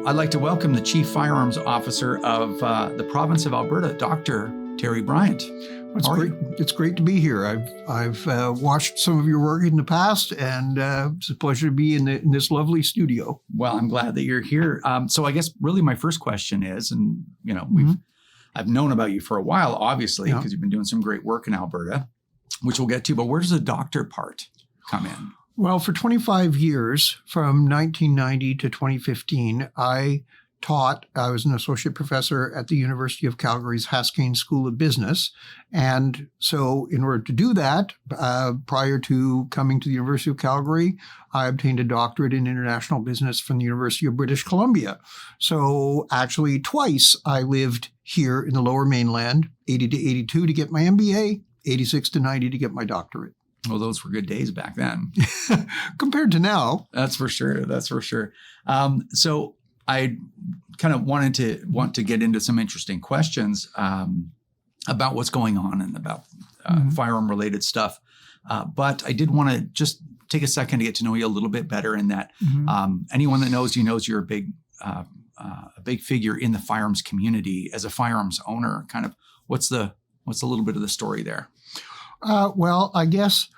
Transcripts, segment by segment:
I'd like to welcome the Chief Firearms Officer of the province of Alberta, Dr. Teri Bryant. It's great to be here. I've watched some of your work in the past, and it's a pleasure to be in this lovely studio. Well, I'm glad that you're here. So I guess really my first question is, and you know, I've known about you for a while, obviously, because you've been doing some great work in Alberta, which we'll get to. But where does the doctor part come in? Well, for 25 years, from 1990 to 2015, I was an associate professor at the University of Calgary's 𝐥𝐿𝐿 School of Business. And so in order to do that, prior to coming to the University of Calgary, I obtained a doctorate in international business from the University of British Columbia. So actually twice I lived here in the Lower Mainland, 80 to 82 to get my MBA, 86 to 90 to get my doctorate. Well, those were good days back then. Compared to now. That's for sure. That's for sure. So I kind of want to get into some interesting questions about what's going on and about firearm-related stuff. But I did want to just take a second to get to know you a little bit better in that anyone that knows you knows you're a big figure in the firearms community as a firearms owner. Kind of what's a little bit of the story there? Well, I guess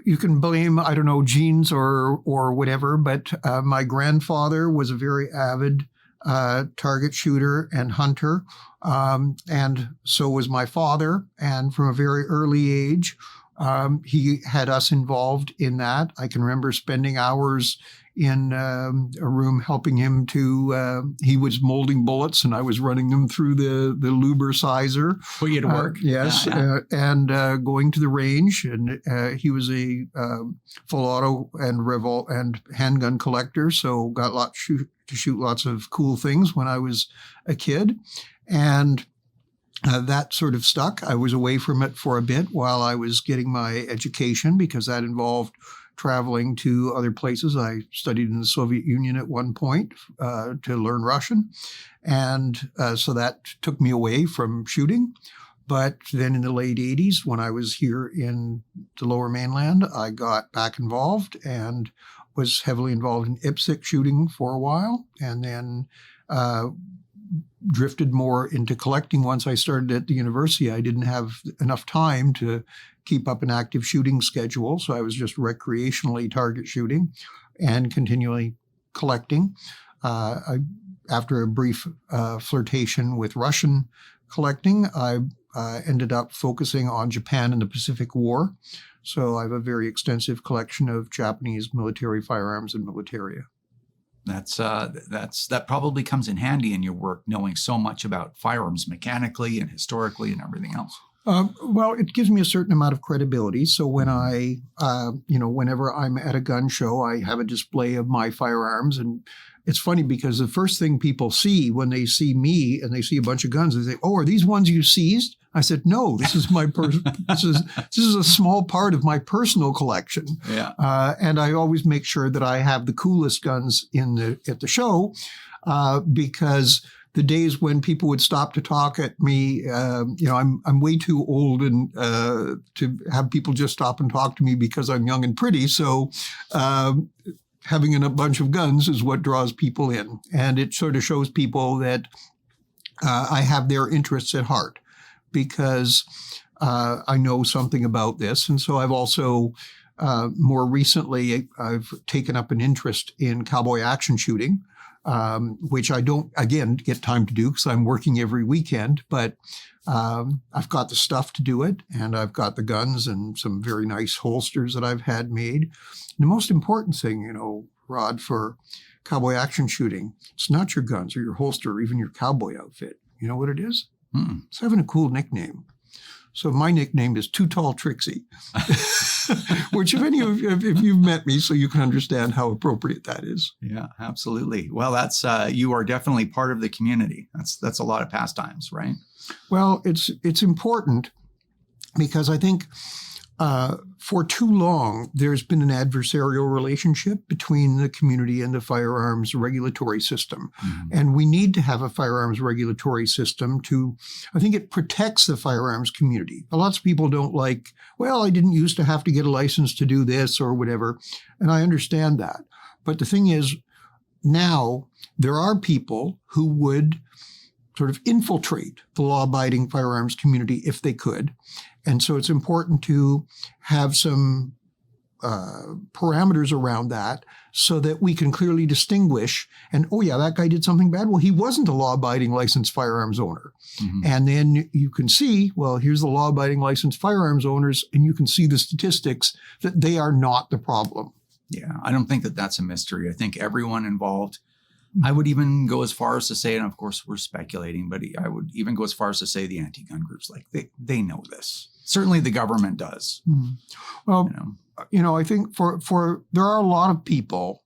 you can blame, I don't know, genes or whatever, but my grandfather was a very avid target shooter and hunter, and so was my father. And from a very early age, he had us involved in that. I can remember spending hours in a room helping him he was molding bullets and I was running them through the lubricizer. Put you to work. Yes. And going to the range. And he was a full auto and handgun collector. So got to shoot lots of cool things when I was a kid. And that sort of stuck. I was away from it for a bit while I was getting my education because that involved traveling to other places. I studied in the Soviet Union at one point to learn Russian. And so that took me away from shooting. But then in the late 80s, when I was here in the Lower Mainland, I got back involved and was heavily involved in IPSC shooting for a while. And then drifted more into collecting. Once I started at the university, I didn't have enough time to keep up an active shooting schedule, so I was just recreationally target shooting and continually collecting. After a brief flirtation with Russian collecting, I ended up focusing on Japan and the Pacific War. So I have a very extensive collection of Japanese military firearms and militaria. That probably comes in handy in your work, knowing so much about firearms mechanically and historically and everything else. Well, it gives me a certain amount of credibility. So when whenever I'm at a gun show, I have a display of my firearms. And it's funny because the first thing people see when they see me and they see a bunch of guns, they say, "Oh, are these ones you seized?" I said, "No, this is my this is a small part of my personal collection." Yeah. And I always make sure that I have the coolest guns at the show because the days when people would stop to talk at me, I'm way too old and to have people just stop and talk to me because I'm young and pretty. So having a bunch of guns is what draws people in. And it sort of shows people that I have their interests at heart because I know something about this. And so I've also, more recently, I've taken up an interest in cowboy action shooting. Which I don't, again, get time to do because I'm working every weekend, but I've got the stuff to do it, and I've got the guns and some very nice holsters that I've had made. And the most important thing, Rod, for cowboy action shooting, it's not your guns or your holster or even your cowboy outfit. You know what it is? It's having a cool nickname. So my nickname is Too Tall Trixie, which if you've met me, so you can understand how appropriate that is. Yeah, absolutely. Well, that's you are definitely part of the community. That's a lot of pastimes, right? Well, it's important because I think for too long, there's been an adversarial relationship between the community and the firearms regulatory system. And we need to have a firearms regulatory system I think it protects the firearms community. Lots of people don't like, well, I didn't used to have to get a license to do this or whatever. And I understand that. But the thing is, now there are people who would sort of infiltrate the law-abiding firearms community if they could. And so it's important to have some parameters around that so that we can clearly distinguish. And, oh yeah, that guy did something bad. Well, he wasn't a law-abiding licensed firearms owner. Mm-hmm. And then you can see, well, here's the law-abiding licensed firearms owners, and you can see the statistics that they are not the problem. Yeah, I don't think that that's a mystery. I think everyone involved, I would even go as far as to say, and of course we're speculating, but I would even go as far as to say the anti-gun groups, like they know this. Certainly the government does. Mm. Well, I think for there are a lot of people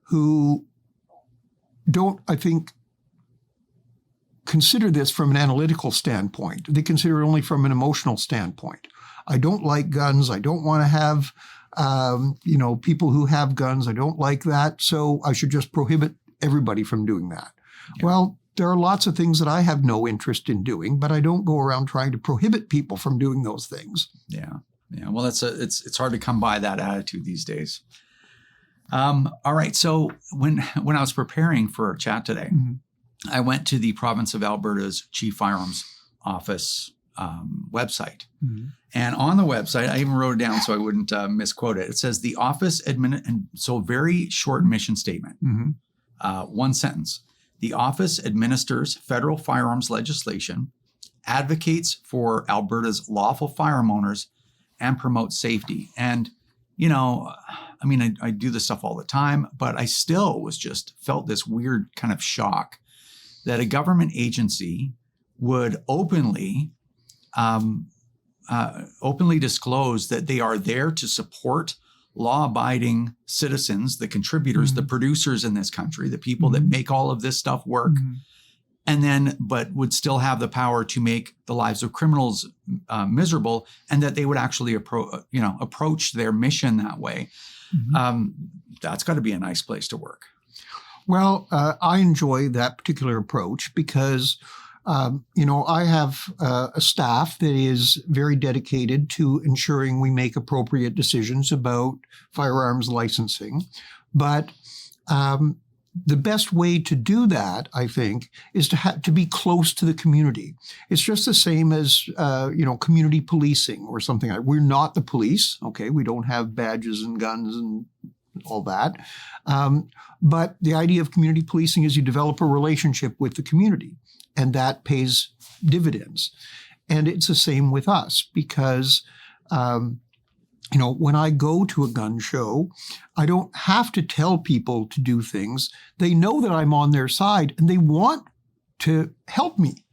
who don't, I think, consider this from an analytical standpoint. They consider it only from an emotional standpoint. I don't like guns. I don't want to have, people who have guns. I don't like that. So I should just prohibit everybody from doing that. Yeah. Well, there are lots of things that I have no interest in doing, but I don't go around trying to prohibit people from doing those things. Yeah. Yeah. Well, it's hard to come by that attitude these days. All right. So when I was preparing for our chat today, mm-hmm. I went to the province of Alberta's Chief Firearms Office website. Mm-hmm. And on the website, I even wrote it down so I wouldn't misquote it. It says the office and so very short mission statement. Mm-hmm. One sentence. The office administers federal firearms legislation, advocates for Alberta's lawful firearm owners, and promotes safety. And, I do this stuff all the time, but I still felt this weird kind of shock that a government agency would openly disclose that they are there to support law-abiding citizens, the contributors, mm-hmm. the producers in this country, the people mm-hmm. that make all of this stuff work, mm-hmm. but would still have the power to make the lives of criminals miserable, and that they would actually approach their mission that way. Mm-hmm. That's got to be a nice place to work. Well, I enjoy that particular approach because I have a staff that is very dedicated to ensuring we make appropriate decisions about firearms licensing. But the best way to do that, I think, is to be close to the community. It's just the same as, community policing or something. We're not the police, okay? We don't have badges and guns and all that. But the idea of community policing is you develop a relationship with the community, and that pays dividends. And it's the same with us because, when I go to a gun show, I don't have to tell people to do things. They know that I'm on their side and they want to help me.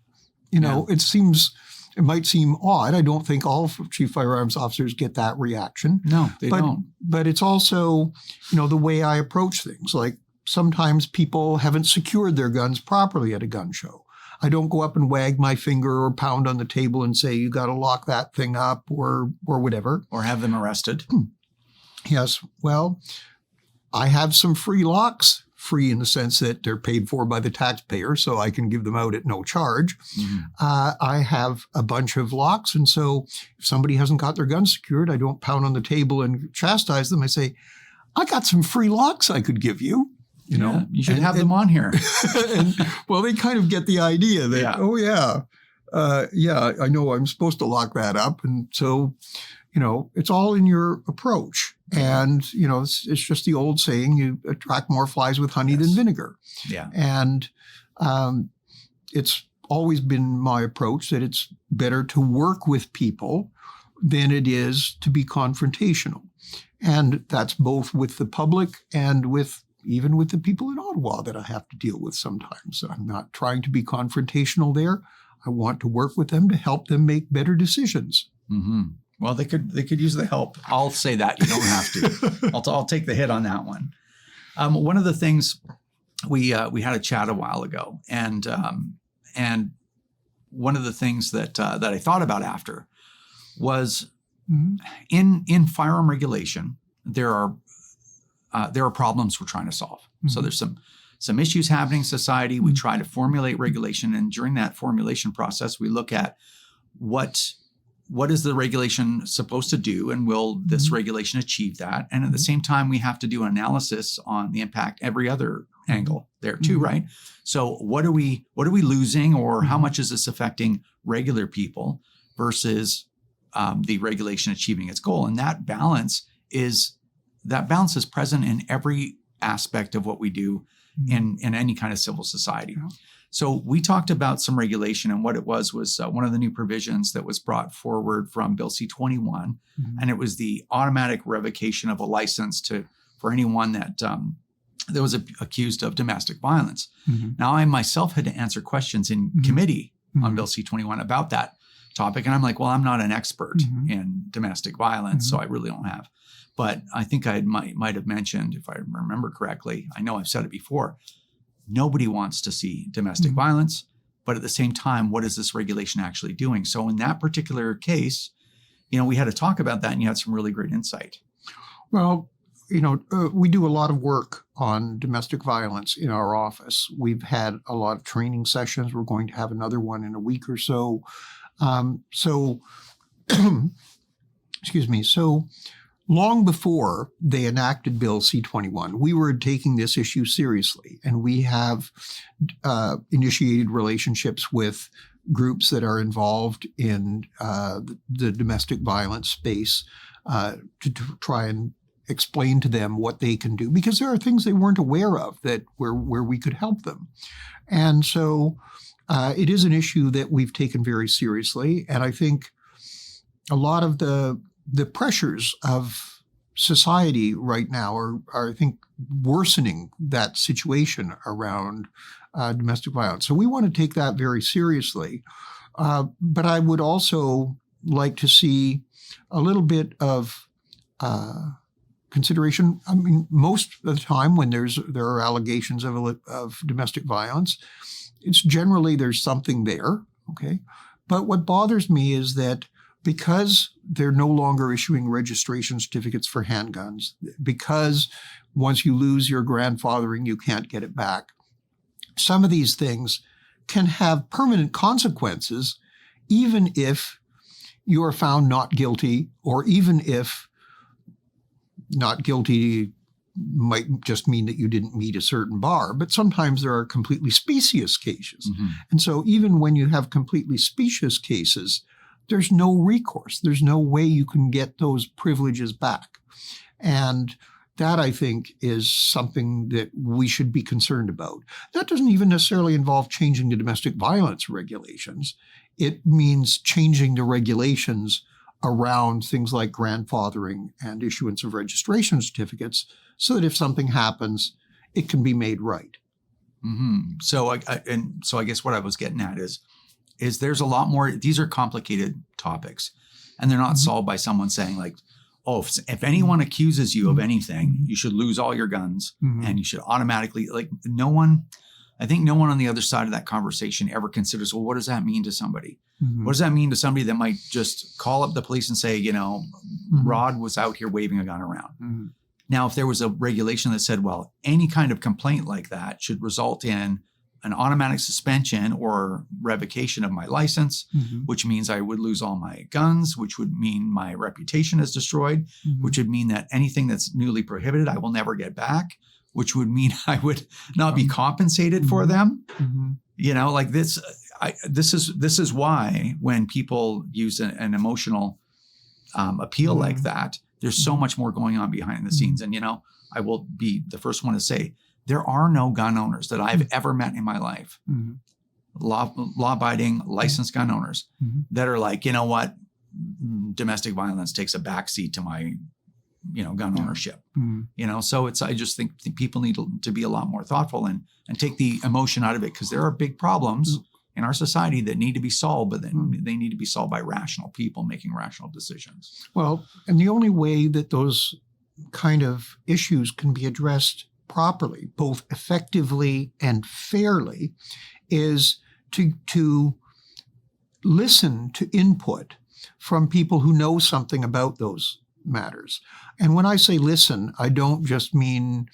It might seem odd. I don't think all chief firearms officers get that reaction. No, they don't. But it's also, the way I approach things. Like sometimes people haven't secured their guns properly at a gun show. I don't go up and wag my finger or pound on the table and say, you got to lock that thing up or whatever. Or have them arrested. Yes. Well, I have some free locks, free in the sense that they're paid for by the taxpayer, so I can give them out at no charge. Mm-hmm. I have a bunch of locks. And so if somebody hasn't got their gun secured, I don't pound on the table and chastise them. I say, I got some free locks I could give you. You should have them on here. Well, they kind of get the idea that, I know I'm supposed to lock that up. And so, it's all in your approach. And, it's just the old saying, you attract more flies with honey than vinegar. Yeah. And it's always been my approach that it's better to work with people than it is to be confrontational. And that's both with the public and even with the people in Ottawa that I have to deal with sometimes. I'm not trying to be confrontational there. I want to work with them to help them make better decisions. Mm-hmm. Well, they could use the help. I'll say that. You don't have to. I'll take the hit on that one. One of the things we had a chat a while ago, and one of the things that I thought about after was mm-hmm. in firearm regulation, there are problems we're trying to solve. Mm-hmm. So there's some issues happening in society. We try to formulate regulation, and during that formulation process, we look at what is the regulation supposed to do, and will this regulation achieve that? And at the same time, we have to do an analysis on the impact every other angle there too, right? So what are we losing, or how much is this affecting regular people versus the regulation achieving its goal? And that balance is present in every aspect of what we do in any kind of civil society. So we talked about some regulation, and what it was one of the new provisions that was brought forward from Bill C-21, and it was the automatic revocation of a license for anyone that was accused of domestic violence. Now, I myself had to answer questions in committee on Bill C-21 about that topic, and I'm like, well, I'm not an expert in domestic violence, so I really don't have. But I think I might have mentioned, if I remember correctly, I know I've said it before, nobody wants to see domestic violence, but at the same time, what is this regulation actually doing? So in that particular case, we had to talk about that, and you had some really great insight. Well, we do a lot of work on domestic violence in our office. We've had a lot of training sessions. We're going to have another one in a week or so. Excuse me. So long before they enacted Bill C-21, we were taking this issue seriously, and we have initiated relationships with groups that are involved in the domestic violence space to try and explain to them what they can do, because there are things they weren't aware of where we could help them. And so it is an issue that we've taken very seriously, and I think a lot of the pressures of society right now are I think, worsening that situation around domestic violence. So we want to take that very seriously. But I would also like to see a little bit of consideration. I mean, most of the time when there are allegations of domestic violence, it's generally there's something there, okay? But what bothers me is that because they're no longer issuing registration certificates for handguns, because once you lose your grandfathering, you can't get it back, some of these things can have permanent consequences, even if you are found not guilty, or even if not guilty might just mean that you didn't meet a certain bar, but sometimes there are completely specious cases. And so even when you have completely specious cases, there's no recourse. There's no way you can get those privileges back. And that, I think, is something that we should be concerned about. That doesn't even necessarily involve changing the domestic violence regulations. It means changing the regulations around things like grandfathering and issuance of registration certificates so that if something happens, it can be made right. So I guess what I was getting at is there's a lot more. These are complicated topics, and they're not solved by someone saying like, oh, if anyone accuses you of anything, you should lose all your guns and you should automatically, like, I think no one on the other side of that conversation ever considers, well, what does that mean to somebody? What does that mean to somebody that might just call up the police and say, Rod was out here waving a gun around? Now, if there was a regulation that said, well, any kind of complaint like that should result in an automatic suspension or revocation of my license, which means I would lose all my guns, which would mean my reputation is destroyed, which would mean that anything that's newly prohibited, I will never get back, which would mean I would not be compensated for them. Like this, this is why when people use an emotional appeal like that, there's so much more going on behind the scenes. And, I will be the first one to say, there are no gun owners that I've ever met in my life, law-abiding, licensed gun owners that are like, you know what, domestic violence takes a backseat to my, gun ownership. So I just think people need to be a lot more thoughtful and take the emotion out of it, because there are big problems in our society that need to be solved, but then they need to be solved by rational people making rational decisions. Well, and the only way that those kind of issues can be addressed properly, both effectively and fairly, is to listen to input from people who know something about those matters. And when I say listen, I don't just mean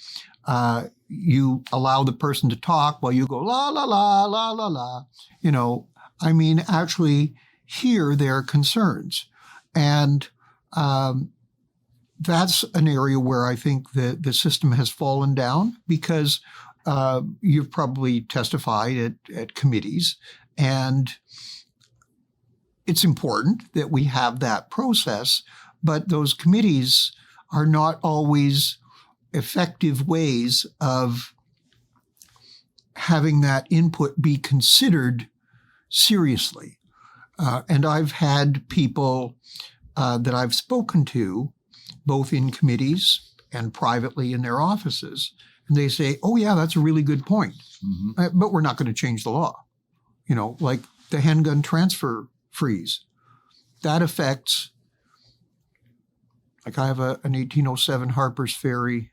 you allow the person to talk while you go la la la la la la. I mean actually hear their concerns. And that's an area where I think the system has fallen down, because you've probably testified at committees, and it's important that we have that process, but those committees are not always effective ways of having that input be considered seriously. And I've had people that I've spoken to, both in committees and privately in their offices, and they say, oh, yeah, that's a really good point, but we're not going to change the law. You know, like the handgun transfer freeze. That affects, like I have an 1807 Harper's Ferry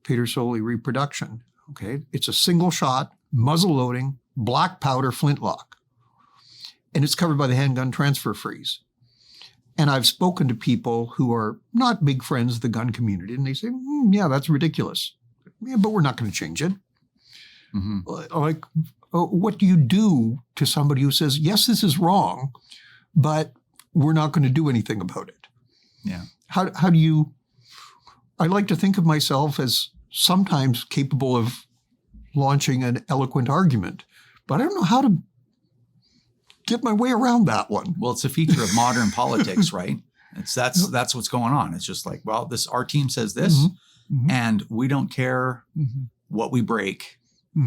Petersoli reproduction. Okay, it's a single shot, muzzle loading, black powder flintlock. And it's covered by the handgun transfer freeze. And I've spoken to people who are not big friends of the gun community, and they say, yeah, that's ridiculous. Yeah, but we're not going to change it. Like, what do you do to somebody who says, yes, this is wrong, but we're not going to do anything about it? Yeah. How do you, I like to think of myself as sometimes capable of launching an eloquent argument, but I don't know how to get my way around that one. Well, it's a feature of modern politics, right? That's what's going on. It's just like, well, our team says this, and we don't care what we break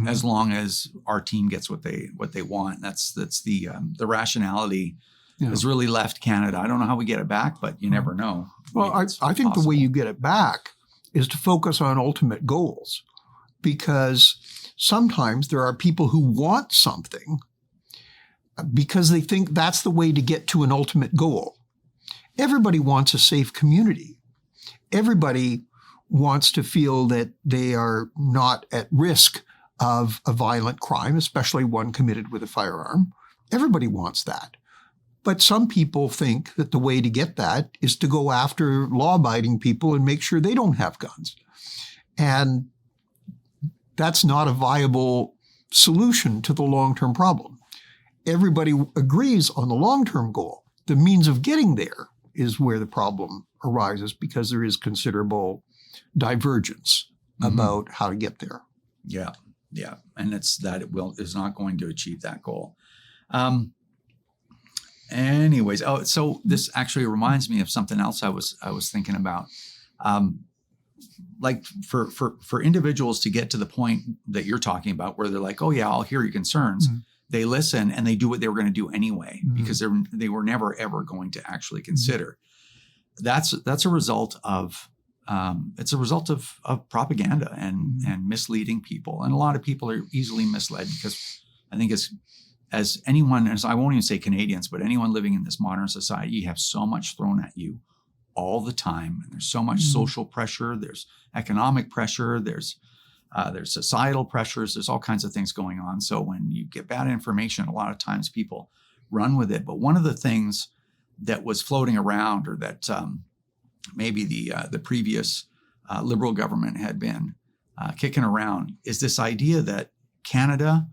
as long as our team gets what they want. That's the rationality has really left Canada. I don't know how we get it back, but you never know. Well, I think the way you get it back is to focus on ultimate goals, because sometimes there are people who want something because they think that's the way to get to an ultimate goal. Everybody wants a safe community. Everybody wants to feel that they are not at risk of a violent crime, especially one committed with a firearm. Everybody wants that. But some people think that the way to get that is to go after law-abiding people and make sure they don't have guns. And that's not a viable solution to the long-term problem. Everybody agrees on the long-term goal. The means of getting there is where the problem arises, because there is considerable divergence about how to get there. Yeah, yeah. And it's that is not going to achieve that goal. Anyways, so this actually reminds me of something else I was thinking about. Like for individuals to get to the point that you're talking about, where they're like, oh yeah, I'll hear your concerns. They listen and they do what they were going to do anyway, because they were never ever going to actually consider. That's a result of propaganda and misleading people. And a lot of people are easily misled, because I think as anyone, as I won't even say Canadians, but anyone living in this modern society, you have so much thrown at you all the time. And there's so much social pressure, there's economic pressure, there's societal pressures, there's all kinds of things going on. So when you get bad information, a lot of times people run with it. But one of the things that was floating around, or that maybe the previous Liberal government had been kicking around, is this idea that Canada's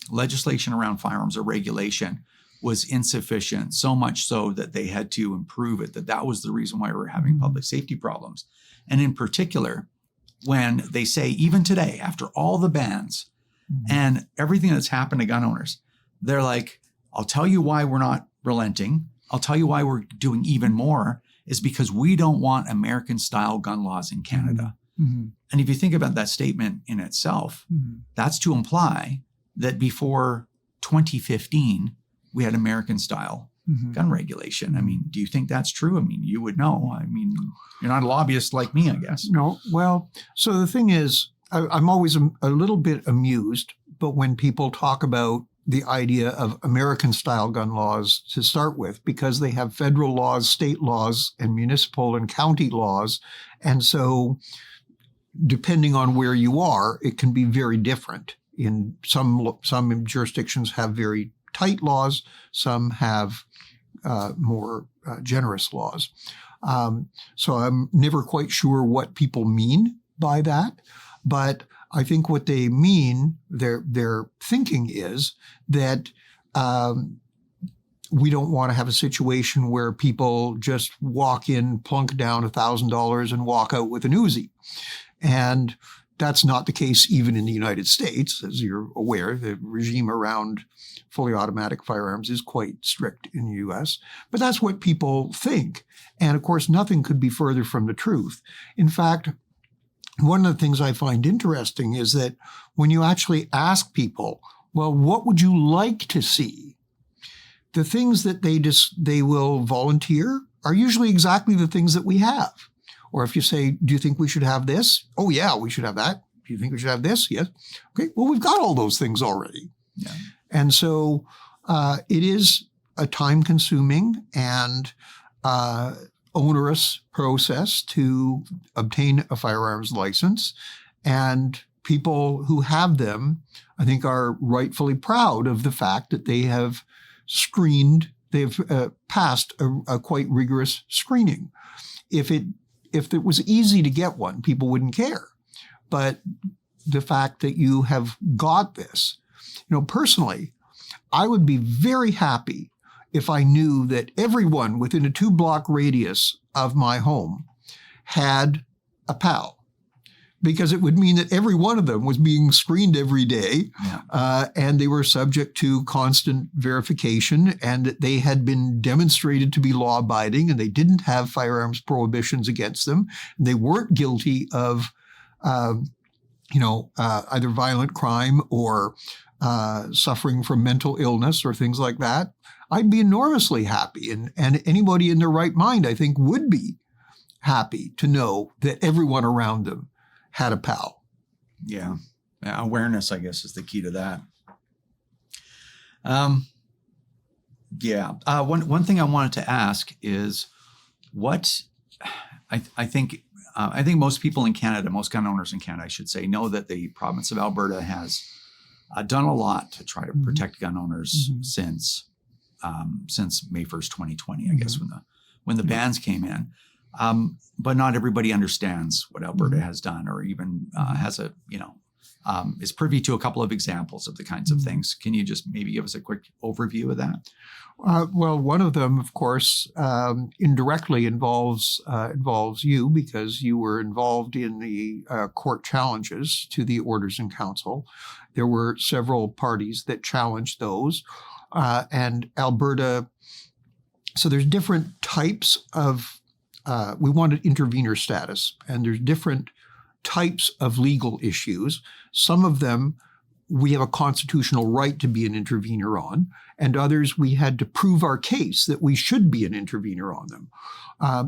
legislation around firearms, or regulation, was insufficient, so much so that they had to improve it, that was the reason why we're having public safety problems. And in particular, when they say, even today, after all the bans and everything that's happened to gun owners, they're like, I'll tell you why we're not relenting. I'll tell you why we're doing even more, is because we don't want American-style gun laws in Canada. And if you think about that statement in itself, that's to imply that before 2015, we had American-style gun regulation. I mean, do you think that's true? I mean, you would know. I mean, you're not a lobbyist like me, I guess. No. Well, so the thing is, I'm always a little bit amused, but when people talk about the idea of American-style gun laws to start with, because they have federal laws, state laws, and municipal and county laws. And so depending on where you are, it can be very different. In some jurisdictions have very tight laws, some have more generous laws. So I'm never quite sure what people mean by that, but I think what they mean, their thinking is that we don't want to have a situation where people just walk in, plunk down $1,000 and walk out with an Uzi. And that's not the case even in the United States. As you're aware, the regime around fully automatic firearms is quite strict in the US. But that's what people think. And of course, nothing could be further from the truth. In fact, one of the things I find interesting is that when you actually ask people, well, what would you like to see? The things that they will volunteer are usually exactly the things that we have. Or if you say, do you think we should have this? Oh, yeah, we should have that. Do you think we should have this? Yes. Okay, well, we've got all those things already. Yeah. And so it is a time-consuming and onerous process to obtain a firearms license. And people who have them, I think, are rightfully proud of the fact that they have they've passed a quite rigorous screening. If it was easy to get one, people wouldn't care. But the fact that you have got this, personally, I would be very happy if I knew that everyone within a 2-block radius of my home had a PAL, because it would mean that every one of them was being screened every day, and they were subject to constant verification, and that they had been demonstrated to be law-abiding, and they didn't have firearms prohibitions against them, and they weren't guilty of, either violent crime or suffering from mental illness or things like that. I'd be enormously happy, and anybody in their right mind, I think, would be happy to know that everyone around them had a PAL. Yeah. Awareness, I guess, is the key to that. One thing I wanted to ask is what I think most people in Canada, most gun owners in Canada, I should say, know that the province of Alberta has done a lot to try to protect gun owners since May 1st, 2020, I guess, when the bans came in. But not everybody understands what Alberta has done, or even is privy to a couple of examples of the kinds of things. Can you just maybe give us a quick overview of that? Well, one of them, of course, indirectly involves you, because you were involved in the court challenges to the orders in council. There were several parties that challenged those, and Alberta. So there's different types of. We wanted intervener status, and there's different types of legal issues. Some of them we have a constitutional right to be an intervener on, and others we had to prove our case that we should be an intervener on them.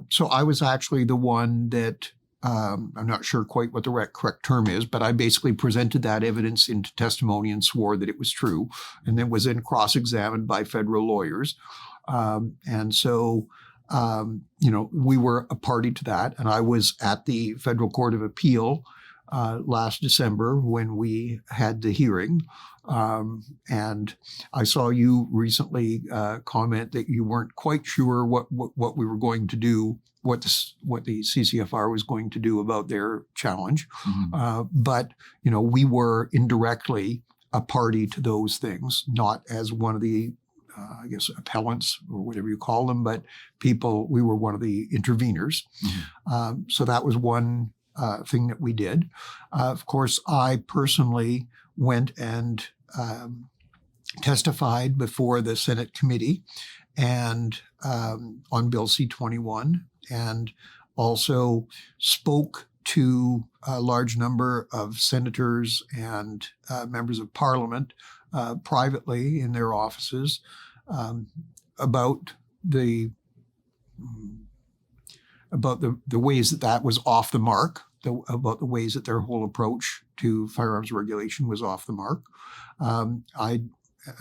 So I was actually the one that, I'm not sure quite what the correct term is, but I basically presented that evidence into testimony and swore that it was true, and then was then cross-examined by federal lawyers. And so we were a party to that, and I was at the Federal Court of Appeal last December when we had the hearing, and I saw you recently comment that you weren't quite sure what we were going to do, what the CCFR was going to do about their challenge, but we were indirectly a party to those things, not as one of the appellants or whatever you call them, but we were one of the interveners. So that was one thing that we did. Of course, I personally went and testified before the Senate committee and on Bill C-21, and also spoke to a large number of senators and members of parliament privately in their offices about the ways that was off the mark, about the ways that their whole approach to firearms regulation was off the mark. I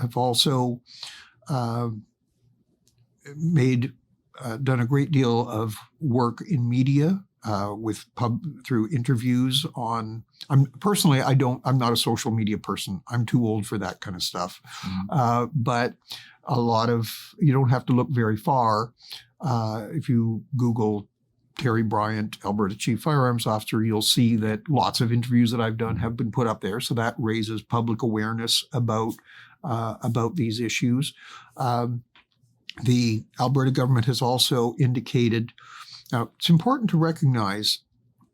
have also done a great deal of work in media through interviews on. I'm not a social media person. I'm too old for that kind of stuff. But a lot of, you don't have to look very far. If you Google Teri Bryant, Alberta Chief Firearms Officer, you'll see that lots of interviews that I've done have been put up there. So that raises public awareness about these issues. the Alberta government has also indicated, now it's important to recognize,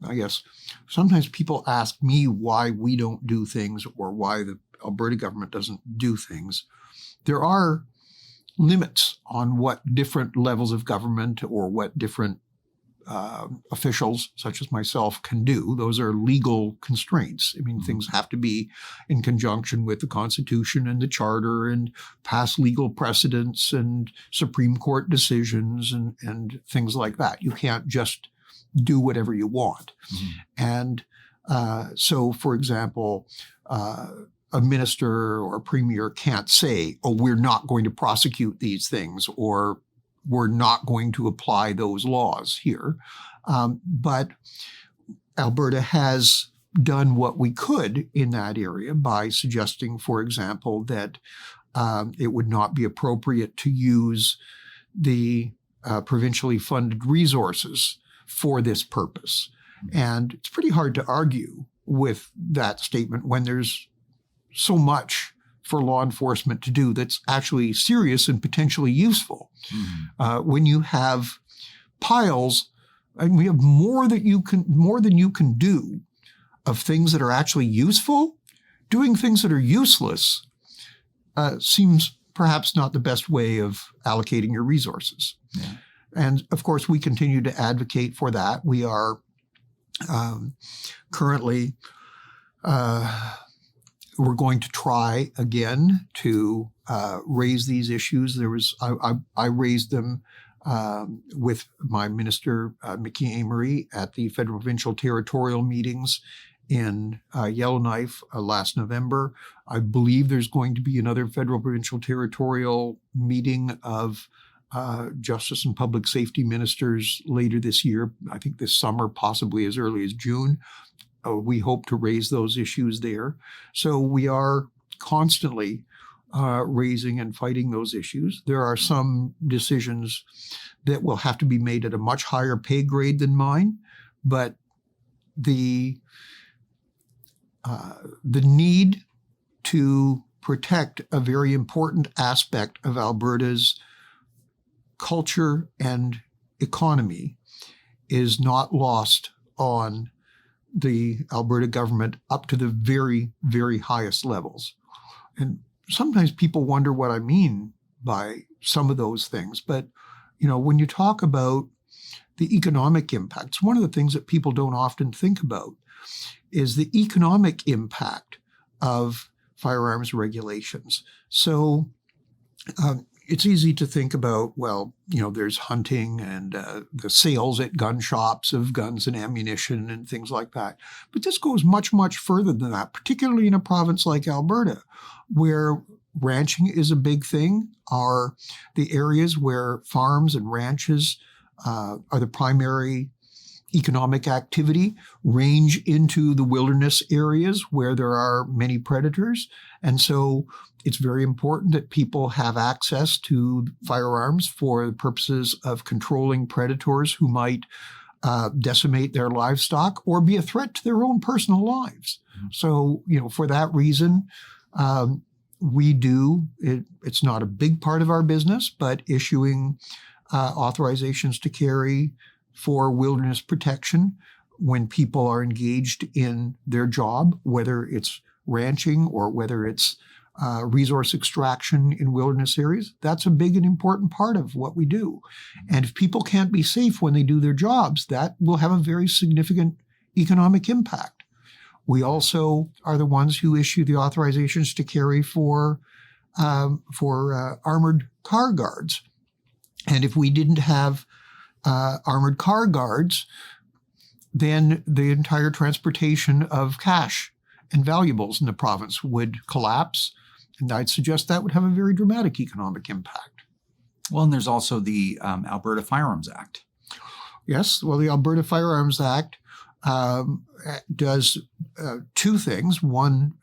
I guess, sometimes people ask me why we don't do things or why the Alberta government doesn't do things. There are limits on what different levels of government or what different officials, such as myself, can do. Those are legal constraints. I mean, things have to be in conjunction with the Constitution and the Charter and past legal precedents and Supreme Court decisions and things like that. You can't just do whatever you want. And so, for example, a minister or a premier can't say, oh, we're not going to prosecute these things, or we're not going to apply those laws here. But Alberta has done what we could in that area by suggesting, for example, that it would not be appropriate to use the provincially funded resources for this purpose. And it's pretty hard to argue with that statement when there's so much for law enforcement to do that's actually serious and potentially useful. When you have piles, and we have more than you can do of things that are actually useful, doing things that are useless seems perhaps not the best way of allocating your resources. Yeah. And of course, we continue to advocate for that. We are currently we're going to try again to raise these issues. I raised them with my minister, 𝐂𝐂𝐅𝐑, at the federal provincial territorial meetings in Yellowknife last November. I believe there's going to be another federal provincial territorial meeting of justice and public safety ministers later this year. I think this summer, possibly as early as June. We hope to raise those issues there. So we are constantly raising and fighting those issues. There are some decisions that will have to be made at a much higher pay grade than mine, but the need to protect a very important aspect of Alberta's culture and economy is not lost on the Alberta government up to the very, very highest levels. And sometimes people wonder what I mean by some of those things. But, when you talk about the economic impacts, one of the things that people don't often think about is the economic impact of firearms regulations. So it's easy to think about, there's hunting and the sales at gun shops of guns and ammunition and things like that. But this goes much, much further than that, particularly in a province like Alberta, where ranching is a big thing, are the areas where farms and ranches are the primary economic activity, range into the wilderness areas where there are many predators. And so it's very important that people have access to firearms for the purposes of controlling predators who might decimate their livestock or be a threat to their own personal lives. So, for that reason, we do, it's not a big part of our business, but issuing authorizations to carry for wilderness protection when people are engaged in their job, whether it's ranching or whether it's resource extraction in wilderness areas. That's a big and important part of what we do. And if people can't be safe when they do their jobs, that will have a very significant economic impact. We also are the ones who issue the authorizations to carry for armored car guards. And if we didn't have armored car guards, then the entire transportation of cash and valuables in the province would collapse. And I'd suggest that would have a very dramatic economic impact. Well, and there's also the Alberta Firearms Act. Yes, well, the Alberta Firearms Act does two things. One,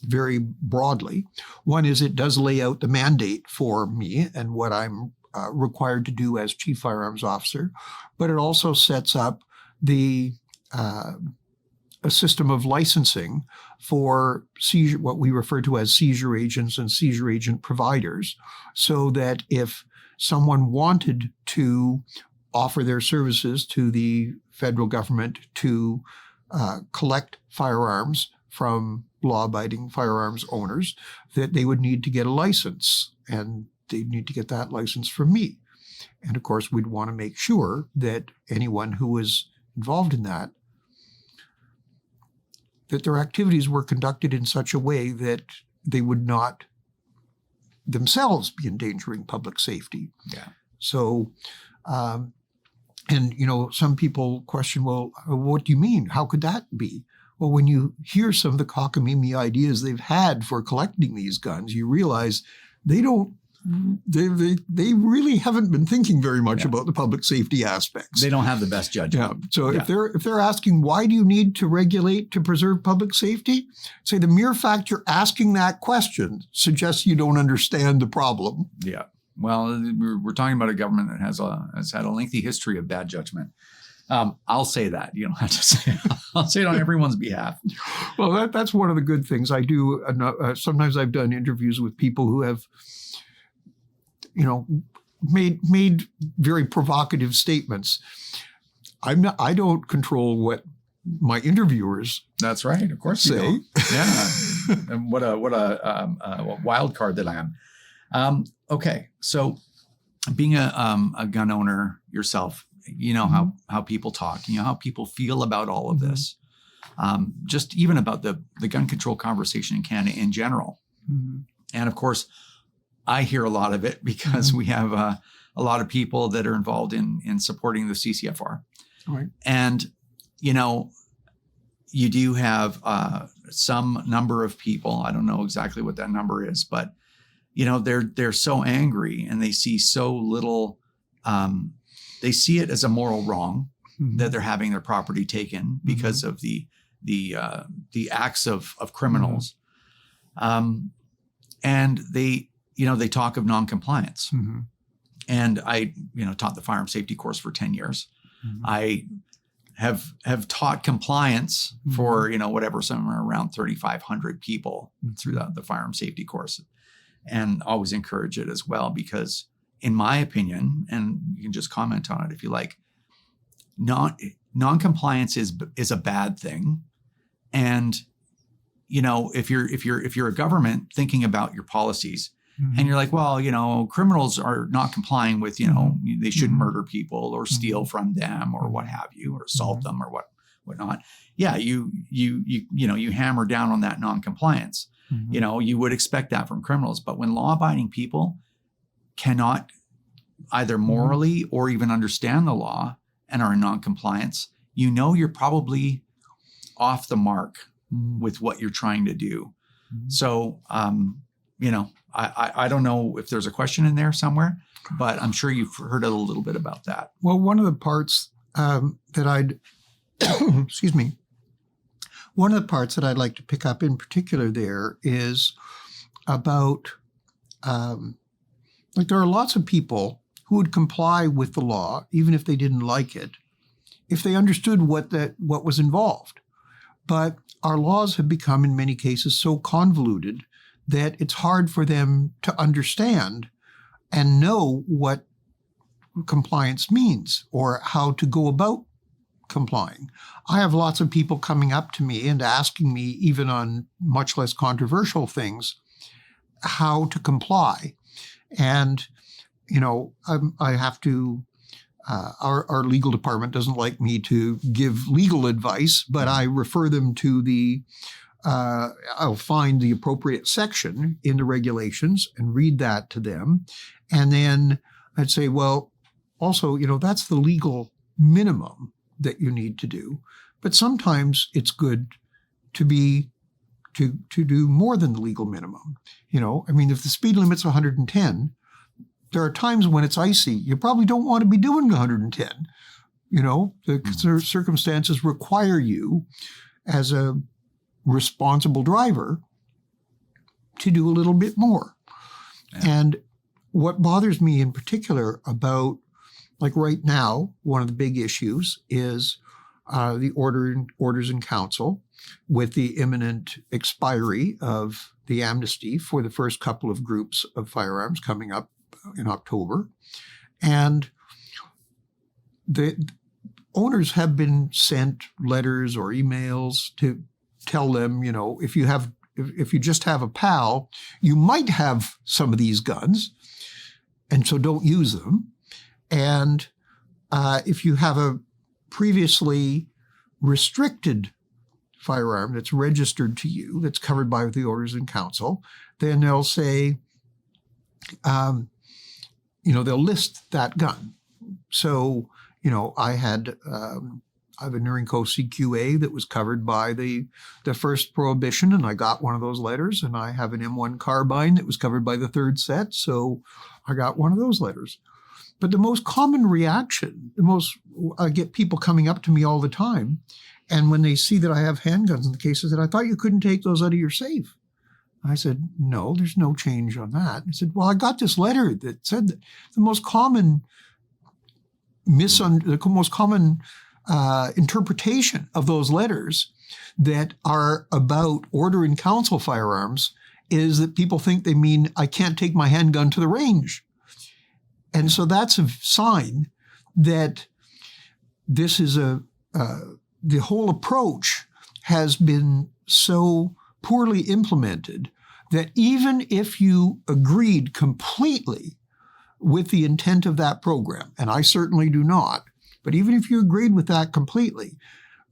very broadly. One is it does lay out the mandate for me and what I'm required to do as Chief Firearms Officer, but it also sets up a system of licensing for seizure, what we refer to as seizure agents and seizure agent providers, so that if someone wanted to offer their services to the federal government to collect firearms from law-abiding firearms owners, that they would need to get a license, and they'd need to get that license from me. And of course, we'd want to make sure that anyone who was involved in that their activities were conducted in such a way that they would not themselves be endangering public safety. Yeah. So, and, some people question, well, what do you mean? How could that be? Well, when you hear some of the cockamamie ideas they've had for collecting these guns, you realize they really haven't been thinking very much about the public safety aspects. They don't have the best judgment. Yeah. So if they're asking, why do you need to regulate to preserve public safety? Say the mere fact you're asking that question suggests you don't understand the problem. Yeah. Well, we're talking about a government that has had a lengthy history of bad judgment. I'll say that. You don't have to say it. I'll say it on everyone's behalf. Well, that's one of the good things I do. Sometimes I've done interviews with people who have, made very provocative statements. I don't control what my interviewers. That's right. Of course say. You don't. Yeah. And what a wild card that I am. Okay. So being a gun owner yourself, you know how people talk, you know how people feel about all of this. Just even about the gun control conversation in Canada in general. Mm-hmm. And of course, I hear a lot of it because we have a lot of people that are involved in supporting the CCFR. Right. And, you do have some number of people, I don't know exactly what that number is, but, they're so angry and they see so little, they see it as a moral wrong that they're having their property taken because of the acts of criminals. And they talk of noncompliance. And I, taught the firearm safety course for 10 years. I have taught compliance for, somewhere around 3,500 people through the firearm safety course, and always encourage it as well, because in my opinion, and you can just comment on it if you like, noncompliance is a bad thing. And, if you're a government thinking about your policies, and you're like, well, criminals are not complying with, they shouldn't murder people or steal from them or what have you, or assault them or whatnot. Yeah, you hammer down on that noncompliance. You would expect that from criminals, but when law-abiding people cannot either morally or even understand the law and are in noncompliance, you're probably off the mark with what you're trying to do. So, I don't know if there's a question in there somewhere, but I'm sure you've heard a little bit about that. Well, one of the parts that I'd, excuse me, one of the parts that I'd like to pick up in particular there is about, there are lots of people who would comply with the law, even if they didn't like it, if they understood what was involved. But our laws have become, in many cases, so convoluted that it's hard for them to understand and know what compliance means or how to go about complying. I have lots of people coming up to me and asking me, even on much less controversial things, how to comply. And, I have to, our legal department doesn't like me to give legal advice, but I refer them to I'll find the appropriate section in the regulations and read that to them. And then I'd say, well, also, that's the legal minimum that you need to do. But sometimes it's good to do more than the legal minimum. If the speed limit's 110, there are times when it's icy. You probably don't want to be doing 110. The circumstances require you as a responsible driver to do a little bit more. Yeah. And what bothers me in particular about, like right now, one of the big issues is the orders in council with the imminent expiry of the amnesty for the first couple of groups of firearms coming up in October, and the owners have been sent letters or emails to tell them, if you just have a PAL, you might have some of these guns, and so don't use them. And if you have a previously restricted firearm that's registered to you, that's covered by the Orders in Council, then they'll say, they'll list that gun. So, I have a 𝐟𝐿𝐴 that was covered by the first prohibition, and I got one of those letters, and I have an M1 carbine that was covered by the third set, so I got one of those letters. But the most common reaction, I get people coming up to me all the time, and when they see that I have handguns in the cases, that I thought you couldn't take those out of your safe. I said, no, there's no change on that. I said, well, I got this letter that said that the most common interpretation of those letters that are about Order in Council firearms is that people think they mean I can't take my handgun to the range. And so that's a sign that this is the whole approach has been so poorly implemented that even if you agreed completely with the intent of that program, and I certainly do not, but even if you agreed with that completely,